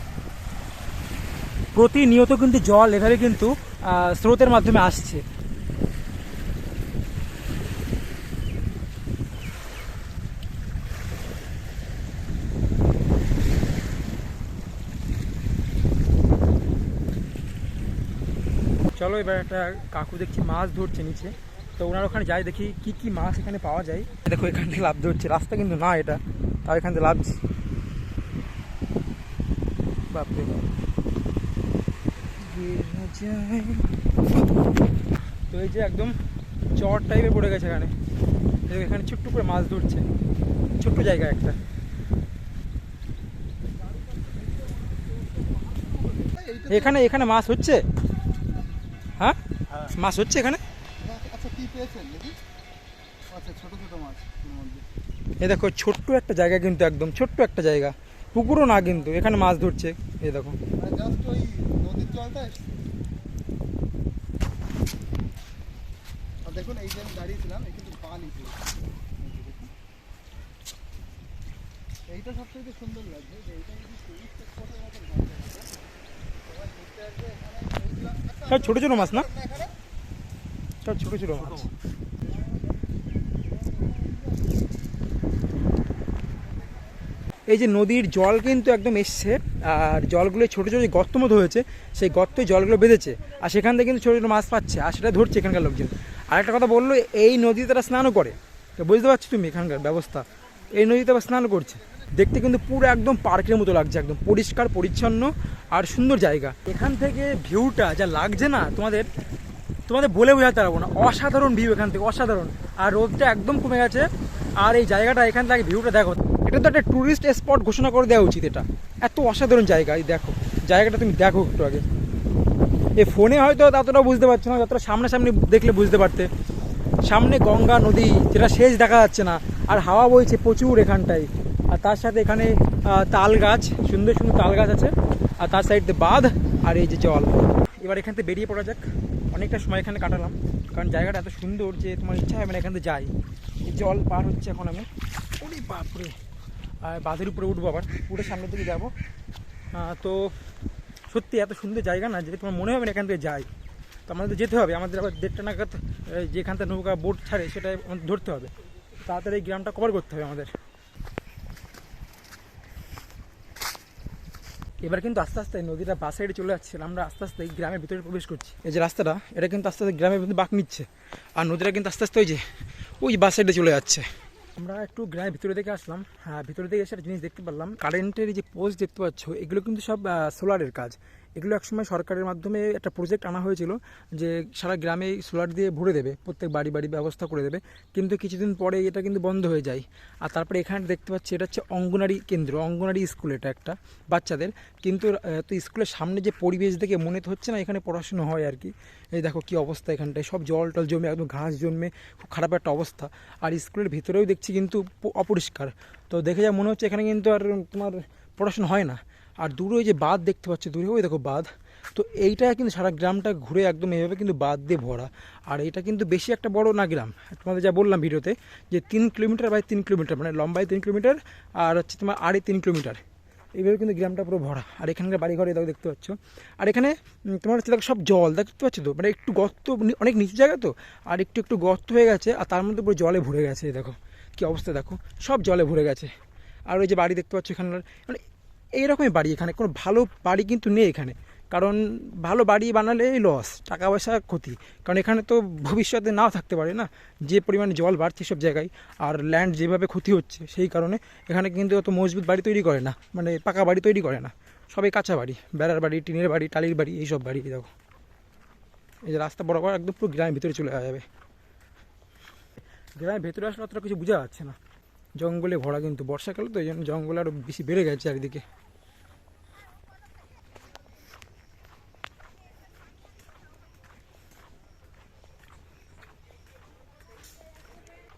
প্রতিনিয়ত কিন্তু জল এভাবে কিন্তু স্রোতের মাধ্যমে আসছে। চলো এবার একটা কাকু দেখছি মাছ ধরছে নিচে, তো ওনার ওখানে যাই দেখি কি কি মাছ এখানে পাওয়া যায়। দেখো এখান থেকে লাভ ধরছে, রাস্তা কিন্তু না এটা, তাও এখান থেকে লাভছি। বাপরে তো এই যে একদম চর টাইপে পড়ে গেছে এখানে, এখানে ছোট্ট করে মাছ ধরছে, ছোট্ট জায়গা একটা। এখানে মাছ হচ্ছে, হ্যাঁ মাছ হচ্ছে এখানে। আচ্ছা কি পেয়েছেন দেখি? আচ্ছা ছোট ছোট মাছ এর মধ্যে। এই দেখো ছোট্ট একটা জায়গা, কিন্তু একদম ছোট্ট একটা জায়গা, পুকুরও না কিন্তু, এখানে মাছ ধরছে। এই দেখো মানে জাস্ট ওই নদীর জলটা এসছে। আর দেখুন এই যে আমি দাঁড়িয়েছিলাম, এই কিন্তু বালি ছিল। এইটা সবথেকে সুন্দর লাগছে যে এইটা যদি টুরিস্ট স্পটের মতো লাগে, সবাই ঘুরতে আসবে এখানে। এইগুলো সব ছোট ছোট মাছ না, সব ছোট ছোট মাছ। এই যে নদীর জল কিন্তু একদম এসছে, আর জলগুলো ছোটো ছোটো যে গর্ত মতো হয়েছে সেই গর্তে জলগুলো বেঁধেছে, আর সেখান থেকে কিন্তু ছোটো ছোটো মাছ পাচ্ছে, আর সেটা ধরছে এখানকার লোকজন। আরেকটা কথা বললো, এই নদীতে তারা স্নানও করে, তো বুঝতে পারছো তুমি এখানকার ব্যবস্থা। এই নদীতে আবার স্নান করছে, দেখতে কিন্তু পুরো একদম পার্কের মতো লাগছে, একদম পরিষ্কার পরিচ্ছন্ন আর সুন্দর জায়গা। এখান থেকে ভিউটা যা লাগছে না তোমাদের বলে বোঝাতে পারবো না, অসাধারণ ভিউ এখান থেকে, অসাধারণ। আর রোদটা একদম কমে গেছে, আর এই জায়গাটা এখান থেকে ভিউটা দেখো, এটা তো একটা ট্যুরিস্ট স্পট ঘোষণা করে দেওয়া উচিত। এটা এত অসাধারণ জায়গা, এই দেখো জায়গাটা তুমি দেখো একটু আগে। এই ফোনে হয়তো ততটা বুঝতে পারছো না, যতটা সামনাসামনি দেখলে বুঝতে পারতে। সামনে গঙ্গা নদী, যেটা শেষ দেখা যাচ্ছে না, আর হাওয়া বইছে প্রচুর এখানটায়। আর তার সাথে এখানে তাল গাছ, সুন্দর সুন্দর তাল গাছ আছে, আর তার সাইডে বাঁধ, আর এই যে জল। এবার এখান থেকে বেরিয়ে পড়া যাক। অনেকটা সময় এখানে কাটালাম, কারণ জায়গাটা এত সুন্দর যে তোমার ইচ্ছা হবে না এখান থেকে যাই। এই জল পার হচ্ছে এখন আমি, ওরে বাপরে, আর বাঁধের উপরে উঠবো, আবার উঠে সামনের দিকে যাবো। তো সত্যি এত সুন্দর জায়গা না, যে তোমার মনে হবে না এখান থেকে যাই। তো আমাদের যেতে হবে, আমাদের আবার 1:30 নাগাদ যেখান থেকে নৌকা বোট ছাড়ে সেটা আমাদের ধরতে হবে, তাড়াতাড়ি এই গ্রামটা কভার করতে হবে আমাদের। এবার কিন্তু আস্তে আস্তে নদীটা বাস সাইডে চলে যাচ্ছে, আমরা আস্তে আস্তে এই গ্রামের ভিতরে প্রবেশ করছি। এই যে রাস্তাটা, এটা কিন্তু আস্তে আস্তে গ্রামের ভিতরে বাঁক নিচ্ছে, আর নদীটা কিন্তু আস্তে আস্তে ওই বাস সাইডে চলে যাচ্ছে। আমরা একটু গ্রামের ভিতরে থেকে আসলাম। হ্যাঁ, ভিতরে থেকে এসে একটা জিনিস দেখতে পারলাম, কারেন্টের যে পোস্ট দেখতে পাচ্ছ, এগুলো কিন্তু সব সোলারের কাজ। এগুলো একসময় সরকারের মাধ্যমে একটা প্রজেক্ট আনা হয়েছিল, যে সারা গ্রামে সোলার দিয়ে ভরে দেবে, প্রত্যেক বাড়ি বাড়ি ব্যবস্থা করে দেবে। কিন্তু কিছুদিন পরে এটা কিন্তু বন্ধ হয়ে যায়। আর তারপরে এখানে দেখতে পাচ্ছি, এটা হচ্ছে অঙ্গনারী কেন্দ্র, অঙ্গনারী স্কুল এটা একটা বাচ্চাদের। কিন্তু তো স্কুলের সামনে যে পরিবেশ দেখে মনে তো হচ্ছে না এখানে পড়াশুনো হয় আর কি। এই দেখো কি অবস্থা, এখানটায় সব জল টল জমে, একদম ঘাস জন্মে, খুব খারাপ একটা অবস্থা। আর স্কুলের ভিতরেও দেখছি কিন্তু অপরিষ্কার। তো দেখে যা মনে হচ্ছে এখানে কিন্তু আর তোমার পড়াশোনা হয় না। আর দূরে ওই যে বাঁধ দেখতে পাচ্ছ, দূরে ওই দেখো বাঁধ। তো এইটা কিন্তু সারা গ্রামটা ঘুরে একদম এইভাবে কিন্তু বাঁধ দিয়ে ভরা। আর এটা কিন্তু বেশি একটা বড় না গ্রাম, তোমাদের যা বললাম ভিডিওতে, যে 3 কিলোমিটার বাই 3 কিলোমিটার, মানে লম্বায় 3 কিলোমিটার, আর হচ্ছে তোমার আড়ে 3 কিলোমিটার, এইভাবে কিন্তু গ্রামটা পুরো ভরা। আর এখানকার বাড়িঘর এটাও দেখতে পাচ্ছ। আর এখানে তোমার হচ্ছে দেখো সব জল দেখতে পাচ্ছ তো, মানে একটু গর্ত, অনেক নিচু জায়গা তো, আর একটু একটু গর্ত হয়ে গেছে, আর তার মধ্যে পুরো জলে ভরে গেছে। দেখো কি অবস্থা, দেখো সব জলে ভরে গেছে। আর ওই যে বাড়ি দেখতে পাচ্ছ এখানকার, মানে এইরকমই বাড়ি, এখানে কোনো ভালো বাড়ি কিন্তু নেই এখানে। কারণ ভালো বাড়ি বানালে লস, টাকা পয়সা ক্ষতি, কারণ এখানে তো ভবিষ্যতে নাও থাকতে পারে না, যে পরিমাণে জল বাড়ছে সব জায়গায়, আর ল্যান্ড যেভাবে ক্ষতি হচ্ছে, সেই কারণে এখানে কিন্তু অত মজবুত বাড়ি তৈরি করে না, মানে পাকা বাড়ি তৈরি করে না, সবাই কাঁচা বাড়ি, বেড়ার বাড়ি, টিনের বাড়ি, টালির বাড়ি, এইসব বাড়ি। দেখো এই যে রাস্তা বরাবর একদম পুরো গ্রামের ভিতরে চলে যাবে। গ্রামের ভেতরে আসলে অতটা কিছু বোঝা যাচ্ছে না, জঙ্গলে ভরা, কিন্তু বর্ষাকালে তো এই জন্য জঙ্গল আরও বেশি বেড়ে গেছে চারিদিকে।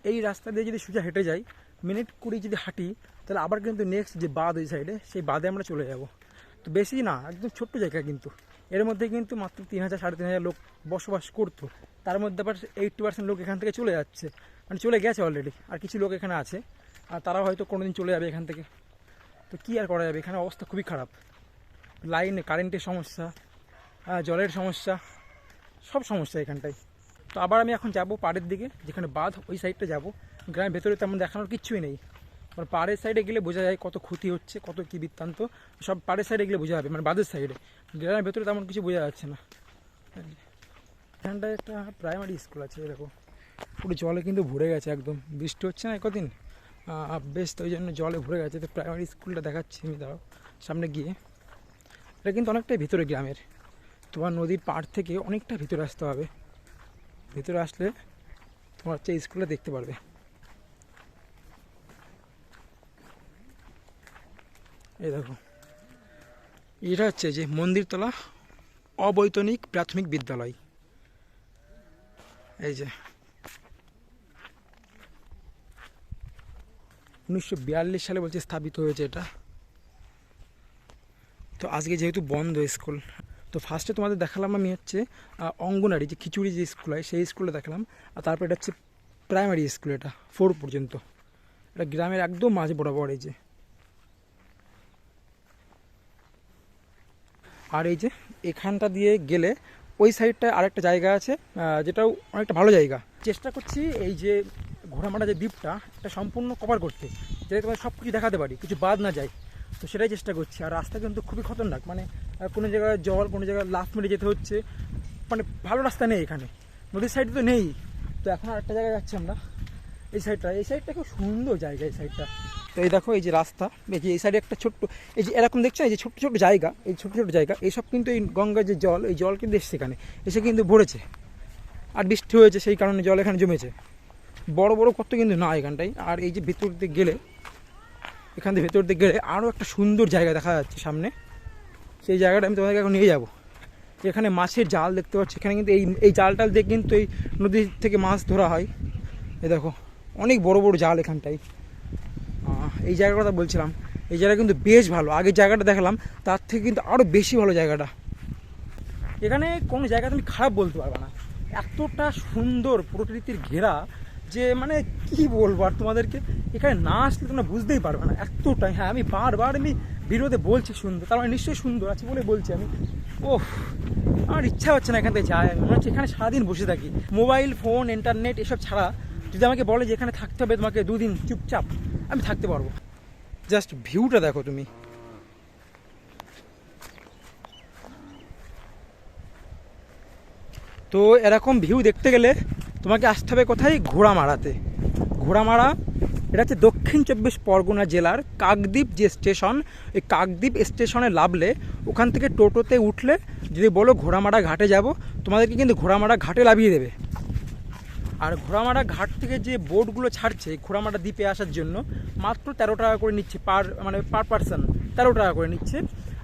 এই রাস্তা দিয়ে যদি সোজা হেঁটে যাই, মিনিট 20 যদি হাঁটি, তাহলে আবার কিন্তু নেক্সট যে বাঁধ ওই সাইডে, সেই বাঁধে আমরা চলে যাব। তো বেশি না, একদম ছোট্ট জায়গা, কিন্তু এর মধ্যে কিন্তু মাত্র 3000 3,500 লোক বসবাস করতো। তার মধ্যে আবার 80% লোক এখান থেকে চলে যাচ্ছে, মানে চলে গেছে অলরেডি, আর কিছু লোক এখানে আছে, আর তারাও হয়তো কোনোদিন চলে যাবে এখান থেকে। তো কী আর করা যাবে, এখানে অবস্থা খুবই খারাপ, লাইন কারেন্টের সমস্যা, জলের সমস্যা, সব সমস্যা এখানটায়। তো আবার আমি এখন যাব পাড়ের দিকে, যেখানে বাঁধ, ওই সাইডটা যাব। গ্রামের ভেতরে তেমন দেখানোর কিচ্ছুই নেই, কারণ পাড়ের সাইডে গেলে বোঝা যায় কত ক্ষতি হচ্ছে, কত কী বৃত্তান্ত, সব পাড়ের সাইডে গেলে বোঝা যাবে, মানে বাঁধের সাইডে। গ্রামের ভেতরে তেমন কিছু বোঝা যাচ্ছে না। এখানটায় একটা প্রাইমারি স্কুল আছে, এরকম পুরো জলে কিন্তু ভরে গেছে, একদম বৃষ্টি হচ্ছে না কদিন, বেশ, তো ওই জন্য জলে ভরে গেছে। তো প্রাইমারি স্কুলটা দেখাচ্ছি আমি, দাঁড়াও সামনে গিয়ে। এটা কিন্তু অনেকটাই ভিতরে গ্রামের, তোমার নদীর পাড় থেকে অনেকটা ভিতরে আসতে হবে। ভিতরে আসলে তোমার হচ্ছে স্কুলটা দেখতে পারবে। এই দেখো, এটা হচ্ছে যে মন্দিরতলা অবৈতনিক প্রাথমিক বিদ্যালয়। এই যে 1942 সালে বলছে স্থাপিত হয়েছে এটা। তো আজকে যেহেতু বন্ধ স্কুল, তো ফার্স্টে তোমাদের দেখালাম আমি হচ্ছে অঙ্গনারী, যে খিচুড়ি যে স্কুল হয় সেই স্কুলে দেখালাম। আর তারপর এটা হচ্ছে প্রাইমারি স্কুল, এটা 4 পর্যন্ত, এটা গ্রামের একদম মাঝে বরাবর। এই যে, আর এই যে এখানটা দিয়ে গেলে ওই সাইডটায় আরেকটা জায়গা আছে, যেটাও অনেকটা ভালো জায়গা। চেষ্টা করছি এই যে ঘোড়ামারা যে দ্বীপটা এটা সম্পূর্ণ কভার করতে, যাতে তোমাদের সব কিছু দেখাতে পারি, কিছু বাদ না যায়। তো সেটাই চেষ্টা করছি। আর রাস্তা কিন্তু খুবই খতরনাক, মানে কোনো জায়গায় জল, কোনো জায়গায় লাফ মেরে যেতে হচ্ছে, মানে ভালো রাস্তা নেই এখানে, নদীর সাইডে তো নেই। তো এখন আরেকটা জায়গায় যাচ্ছি আমরা, এই সাইডটা খুব সুন্দর জায়গা এই সাইডটা। তো এই দেখো এই যে রাস্তা, এই সাইডে একটা ছোট্ট, এই যে এরকম দেখছো এই যে ছোট্ট ছোট্ট জায়গা, এই ছোট্ট ছোট্ট জায়গা এইসব কিন্তু এই গঙ্গার যে জল, এই জল কিন্তু এসছে এখানে, এসে কিন্তু ভরেছে। আর বৃষ্টি হয়েছে সেই কারণে জল এখানে জমেছে। বড় বড় কত কিন্তু না এখানটায়। আর এই যে ভেতর দিকে গেলে, এখান থেকে ভেতর দিকে গেলে আরও একটা সুন্দর জায়গা দেখা যাচ্ছে সামনে, সেই জায়গাটা আমি তোমাদেরকে এখন নিয়ে যাবো। এখানে মাছের জাল দেখতে পাচ্ছি, এখানে কিন্তু এই জালটাল দিয়ে কিন্তু এই নদী থেকে মাছ ধরা হয়। এই দেখো অনেক বড় বড় জাল এখানটায়। এই জায়গার কথা বলছিলাম, এই জায়গা কিন্তু বেশ ভালো। আগের জায়গাটা দেখালাম তার থেকে কিন্তু আরও বেশি ভালো জায়গাটা। এখানে কোনো জায়গা তুমি খারাপ বলতে পারবে না, এতটা সুন্দর প্রকৃতির ঘেরা যে মানে কি বলবো আর তোমাদেরকে, এখানে না আসলে তোমরা বুঝতেই পারবে না এতটাই। হ্যাঁ, আমি বারবার ভিডিওতে বলছি সুন্দর, তার মানে নিশ্চয়ই সুন্দর আছে বলে বলছি আমি। ওহ, আমার ইচ্ছা হচ্ছে না এখান থেকে যাই, মনে হচ্ছে এখানে সারাদিন বসে থাকি। মোবাইল ফোন ইন্টারনেট এসব ছাড়া যদি আমাকে বলে যে এখানে থাকতে হবে তোমাকে 2 দিন চুপচাপ, আমি থাকতে পারবো। জাস্ট ভিউটা দেখো তুমি। তো এরকম ভিউ দেখতে গেলে তোমাকে আসতে হবে কোথায়? ঘোড়ামারাতে। ঘোড়ামারা এটা হচ্ছে দক্ষিণ 24 পরগনা জেলার কাকদ্বীপ যে স্টেশন, এই কাকদ্বীপ স্টেশনে নামলে ওখান থেকে টোটোতে উঠলে যদি বলো ঘোড়ামারা ঘাটে যাব, তোমাদেরকে কিন্তু ঘোড়ামারা ঘাটে নামিয়ে দেবে। আর ঘোড়ামারা ঘাট থেকে যে বোটগুলো ছাড়ছে ঘোড়ামারা দ্বীপে আসার জন্য মাত্র 13 টাকা করে নিচ্ছে পার পারসন, 13 টাকা করে নিচ্ছে।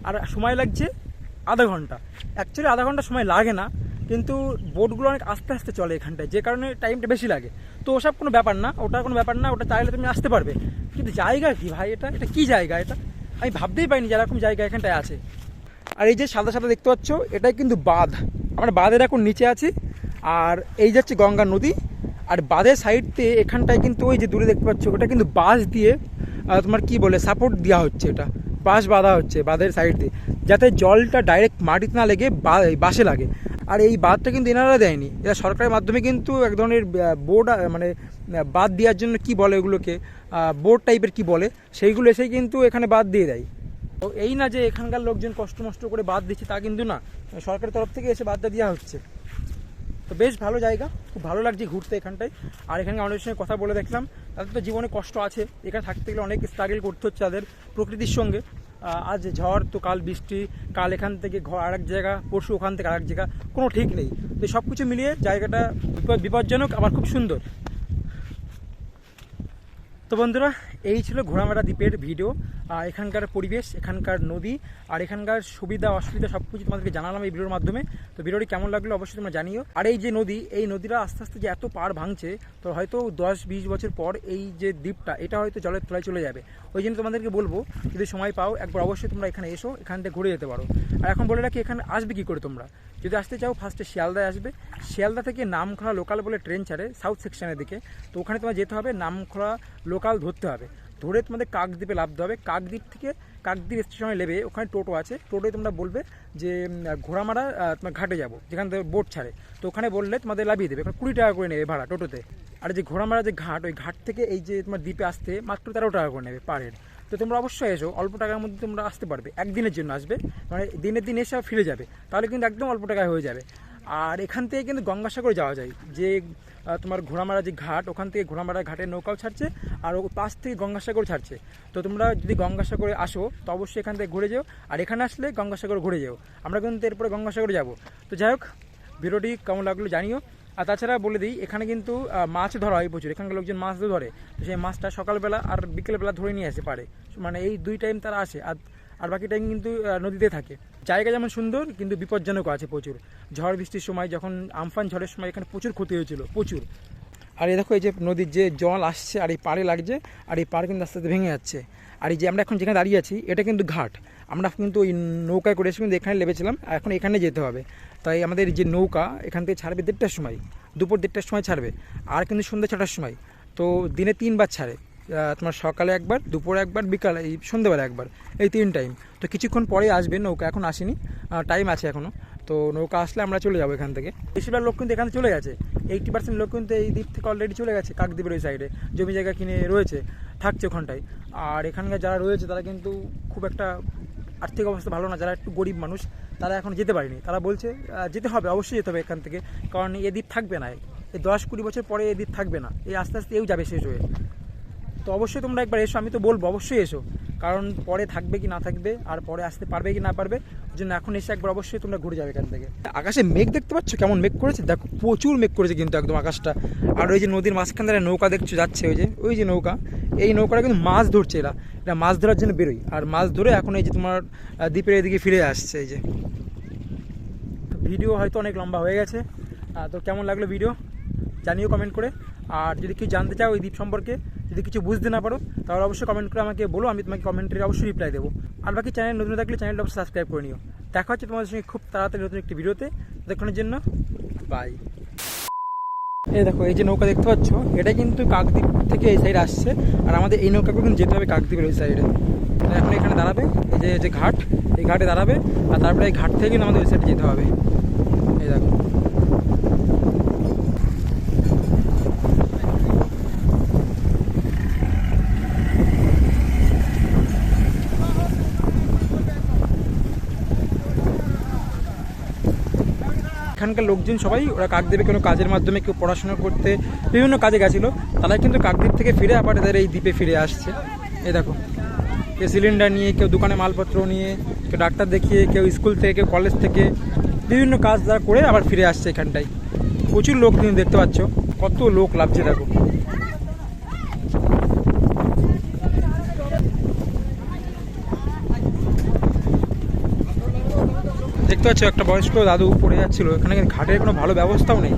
আর সময় লাগছে আধা ঘন্টা। অ্যাকচুয়ালি আধা ঘন্টা সময় লাগে না, কিন্তু বোটগুলো অনেক আস্তে আস্তে চলে এখানটায়, যে কারণে টাইমটা বেশি লাগে। তো ওসব কোনো ব্যাপার না, ওটা কোনো ব্যাপার না, ওটা চাইলে তুমি আসতে পারবে। কিন্তু জায়গা কি ভাই, এটা কি জায়গা? এটা আমি ভাবতেই পারিনি যে এরকম জায়গা এখানটায় আছে। আর এই যে সাদা সাদা দেখতে পাচ্ছ, এটাই কিন্তু বাঁধ। আমরা বাঁধের এখন নিচে আছি, আর এই যাচ্ছে গঙ্গা নদী। আর বাঁধের সাইডতে এখানটায় কিন্তু ওই যে দূরে দেখতে পাচ্ছ, ওটা কিন্তু বাঁশ দিয়ে তোমার কি বলে সাপোর্ট দেওয়া হচ্ছে, এটা বাঁশ বাঁধা হচ্ছে বাঁধের সাইড দিয়ে, যাতে জলটা ডাইরেক্ট মাটিতে না লেগে বাঁশে লাগে। আর এই বাঁধটা কিন্তু এনারা দেয়নি, এটা সরকারের মাধ্যমে কিন্তু এক ধরনের বোর্ড, মানে বাঁধ দেওয়ার জন্য কি বলে ওগুলোকে, বোর্ড টাইপের কি বলে, সেইগুলো এসেই কিন্তু এখানে বাঁধ দিয়ে দেয়। তো এই না যে এখানকার লোকজন কষ্ট মষ্ট করে বাঁধ দিচ্ছে, তা কিন্তু না, সরকারের তরফ থেকে এসে বাঁধটা দেওয়া হচ্ছে। তো বেশ ভালো জায়গা, খুব ভালো লাগছে ঘুরতে এখানটায়। আর এখানে অনেকের সঙ্গে কথা বলে দেখলাম, তাদের তো জীবনে কষ্ট আছে, এখানে থাকতে গেলে অনেক স্ট্রাগল করতে হচ্ছে তাদের প্রকৃতির সঙ্গে। আজ ঝড় তো কাল বৃষ্টি, কাল এখান থেকে আরেক জায়গা, পরশু ওখান থেকে আরেক জায়গা, কোনো ঠিক নেই। তো সব কিছু মিলিয়ে জায়গাটা বিপজ্জনক আবার খুব সুন্দর। তো বন্ধুরা, এই ছিল ঘোড়ামারা দ্বীপের ভিডিও। এখানকার পরিবেশ, এখানকার নদী আর এখানকার সুবিধা অসুবিধা সব কিছু তোমাদেরকে জানালাম এই ভিডিওর মাধ্যমে। তো ভিডিওটি কেমন লাগলো অবশ্যই তোমরা জানিও। আর এই যে নদী, এই নদীটা আস্তে আস্তে যে এত পাড় ভাঙছে, তো হয়তো 10-20 বছর পর এই যে দ্বীপটা এটা হয়তো জলের তলায় চলে যাবে। ওই জন্য তোমাদেরকে বলবো, যদি সময় পাও একবার অবশ্যই তোমরা এখানে এসো, এখান থেকে ঘুরে যেতে পারো। আর এখন বলে রাখি, এখানে আসবে কী করে তোমরা? যদি আসতে চাও ফার্স্টে শিয়ালদায় আসবে, শিয়ালদা থেকে নামখোলা লোকাল বলে ট্রেন ছাড়ে সাউথ সেকশনের দিকে, তো ওখানে তোমার যেতে হবে, নামখোলা লোকাল ধরতে হবে, ধরে তোমাদের কাকদ্বীপে নামতে হবে। কাকদ্বীপ থেকে কাকদ্বীপ স্টেশনে নেবে, ওখানে টোটো আছে, টোটোয় তোমরা বলবে যে ঘোড়ামারা তোমার ঘাটে যাবো, যেখান থেকে বোট ছাড়ে, তো ওখানে বললে তোমাদের নামিয়ে দেবে, 20 টাকা করে নেবে ভাড়া টোটোতে। আর যে ঘোড়ামারা যে ঘাট, ওই ঘাট থেকে এই যে তোমার দ্বীপে আসতে মাত্র 13 টাকা করে নেবে পার হেড। তো তোমরা অবশ্যই এসো, অল্প টাকার মধ্যে তোমরা আসতে পারবে, একদিনের জন্য আসবে, মানে দিনের দিন এসে ফিরে যাবে, তাহলে কিন্তু একদম অল্প টাকায় হয়ে যাবে। আর এখান থেকে কিন্তু গঙ্গাসাগরে যাওয়া যায়, যে তোমার ঘোড়ামারা যে ঘাট, ওখান থেকে ঘোড়ামারা ঘাটের নৌকাও ছাড়ছে, আর ও পাশ থেকে গঙ্গাসাগর ছাড়ছে। তো তোমরা যদি গঙ্গাসাগরে আসো তো অবশ্যই এখান থেকে ঘুরে যেও, আর এখানে আসলে গঙ্গাসাগর ঘুরে যেও। আমরা কিন্তু এরপরে গঙ্গাসাগরে যাব। তো যাই হোক, ভিডিওটি কেমন লাগলো জানিও। আর তাছাড়া বলে দিই, এখানে কিন্তু মাছ ধরা হয় প্রচুর, এখানকার লোকজন মাছ ধরে, তো সেই মাছটা সকালবেলা আর বিকেলবেলা ধরে নিয়ে আসে পারে, মানে এই 2 টাইম তারা আসে, আর বাকি টাইম কিন্তু নদীতে থাকে। জায়গা যেমন সুন্দর, কিন্তু বিপজ্জনকও আছে প্রচুর। ঝড় বৃষ্টির সময়, যখন আমফান ঝড়ের সময় এখানে প্রচুর ক্ষতি হয়েছিল, প্রচুর। আর এই দেখো, এই যে নদীর যে জল আসছে আর এই পাড়ে লাগছে, আর এই পাড় কিন্তু আস্তে আস্তে ভেঙে যাচ্ছে। আর এই যে আমরা এখন যেখানে দাঁড়িয়ে আছি, এটা কিন্তু ঘাট। আমরা কিন্তু ওই নৌকায় করে এসে কিন্তু এখানে নেমেছিলাম, এখন এখানে যেতে হবে। তাই আমাদের যে নৌকা এখান থেকে ছাড়বে 1:30টার সময়, দুপুর 1:30টার সময় ছাড়বে, আর কিন্তু সন্ধ্যা 6টার সময়। তো দিনে 3 বার ছাড়ে, তোমার সকালে একবার, দুপুরে একবার, বিকালে এই সন্ধ্যেবেলা একবার, এই 3 টাইম। তো কিছুক্ষণ পরে আসবে নৌকা, এখন আসেনি, টাইম আছে এখনও। তো নৌকা আসলে আমরা চলে যাবো এখান থেকে। বেশিরভাগ লোক কিন্তু এখানে চলে গেছে, 80% লোক কিন্তু এই দ্বীপ থেকে অলরেডি চলে গেছে কাকদ্বীপের ওই সাইডে, জমি জায়গা কিনে রয়েছে, থাকছে ওখানটায়। আর এখানকার যারা রয়েছে তারা কিন্তু খুব একটা আর্থিক অবস্থা ভালো না, যারা একটু গরিব মানুষ তারা এখন যেতে পারেনি। তারা বলছে যেতে হবে, অবশ্যই যেতে হবে এখান থেকে, কারণ এই দ্বীপ থাকবে না, এই 10-20 বছর পরে এই দ্বীপ থাকবে না, এই আস্তে আস্তে এও যাবে শেষ হয়ে। তো অবশ্যই তোমরা একবার এসো, আমি তো বলবো অবশ্যই এসো, কারণ পরে থাকবে কি না থাকবে আর পরে আসতে পারবে কি না পারবে, ওই জন্য এখন এসে একবার অবশ্যই তোমরা ঘুরে যাবে এখান থেকে। আকাশে মেঘ দেখতে পাচ্ছ কেমন মেঘ করেছে, দেখো প্রচুর মেঘ করেছে কিন্তু একদম আকাশটা। আর ওই যে নদীর মাঝখান ধরে নৌকা দেখছো যাচ্ছে, ওই যে নৌকা, এই নৌকাটা কিন্তু মাছ ধরছে, এরা মাছ ধরার জন্য বেরোয়, আর মাছ ধরে এখন এই যে তোমার দ্বীপের এদিকে ফিরে আসছে। এই যে ভিডিও হয়তো অনেক লম্বা হয়ে গেছে, তো কেমন লাগলো ভিডিও জানিও কমেন্ট করে। আর যদি কেউ জানতে চাও এই দ্বীপ সম্পর্কে, যদি কিছু বুঝতে না পারো তাহলে অবশ্যই কমেন্ট করে আমাকে বলো, আমি তোমাকে কমেন্টে অবশ্যই রিপ্লাই দেবো। আর বাকি চ্যানেল নতুন থাকলে চ্যানেলটা অবশ্যই সাবস্ক্রাইব করে নিও। দেখা হচ্ছে তোমাদের সঙ্গে খুব তাড়াতাড়ি নতুন একটি ভিডিওতে, দেখানোর জন্য বাই। এই দেখো এই যে নৌকা দেখতে পাচ্ছ, এটা কিন্তু কাকদ্বীপ থেকে এই সাইডে আসছে, আর আমাদের এই নৌকাকে কিন্তু যেতে হবে কাকদ্বীপের ওই সাইডে। এখন এখানে দাঁড়াবে, এই যে ঘাট, এই ঘাটে দাঁড়াবে, আর তারপরে এই ঘাট থেকে কিন্তু আমাদের ওই সাইডে যেতে হবে। এই দেখো এখানকার লোকজন সবাই ওরা কাকদ্বীপে কোনো কাজের মাধ্যমে, কেউ পড়াশোনা করতে, বিভিন্ন কাজে গেছিলো, তারা কিন্তু কাকদ্বীপ থেকে ফিরে আবার এদের এই দ্বীপে ফিরে আসছে। এই দেখো কেউ সিলিন্ডার নিয়ে, কেউ দোকানে মালপত্র নিয়ে, কেউ ডাক্তার দেখিয়ে, কেউ স্কুল থেকে, কেউ কলেজ থেকে, বিভিন্ন কাজ তারা করে আবার ফিরে আসছে এখানটায়। প্রচুর লোক তুমি দেখতে পাচ্ছ, কত লোক লাভছে দেখো। দেখতে পাচ্ছ একটা বয়স্ক দাদু পড়ে যাচ্ছিল, এখানে ঘাটের কোনো ভালো ব্যবস্থাও নেই।